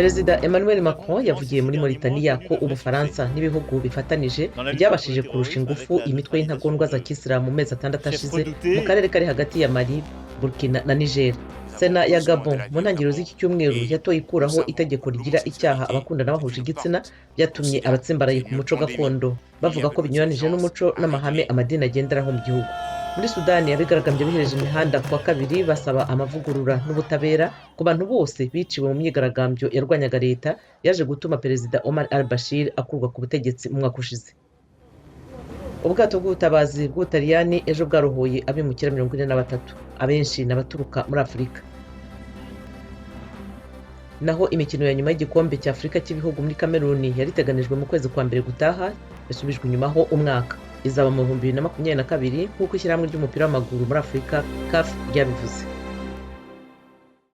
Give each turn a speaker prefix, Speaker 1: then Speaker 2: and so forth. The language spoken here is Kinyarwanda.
Speaker 1: Perezida Emmanuel Macron yavugiye muri Mauritania ko Ubufaransa n'ibihugu bifatanije byabashije kurusha ingufu imitwe y'intagondwa za Kisilamu mu mezi 6 ashize mu karere kari hagati ya Mali, Burkina na Niger. Sena ya Gabon mu ntangiriro z'iki cyumweru yatoye ikuraho itegeko rigira icyaha abakundana bahuje igitsina, byatumye abatsimbaraye ku muco gakondo bavuga ko binyuranije n'umuco n'amahame amadini agenderaho mu gihugu. Muri Sudani abigaragambye bihereje imihanda kuwa kabiri basaba amavugurura n'ubutabera ku bantu bose biciwe mu myigaragambyo yarwanyaga leta yaje gutuma Perezida Omar al-Bashir akurwa ku butegetsi mu mwaka ushize. Ubwato bw'ubutabazi bw'Ubutaliyani ejo bwarohoye abimukira 43, abenshi n'abaturuka muri Afurika. Naho imikino ya nyuma y'igikombe cya Afurika cy'ibihugu muri Cameroon yari iteganijwe mu kwezi kwa mbere gutaha yasubijwe inyumaho umwaka, izaba mu 2022 nk'uko ishyirahamwe ry'umupira w'amaguru muri Afurika CAF ryabivuze.